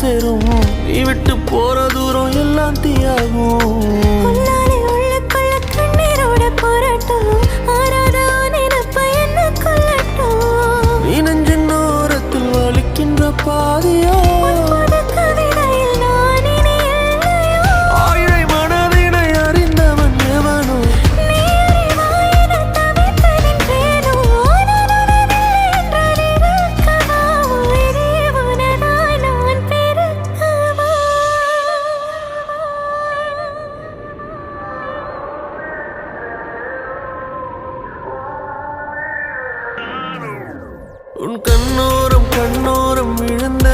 சேரும். நீ விட்டு போற தூரம் எல்லாம் தீயாகும். நீ நெஞ்சின் ஓரத்தில் வலிக்கின்ற பாதியா ஆயிரை மனதினை அறிந்தவன் எவனோ உன் கண்ணோரம் கண்ணோரம் விழுந்த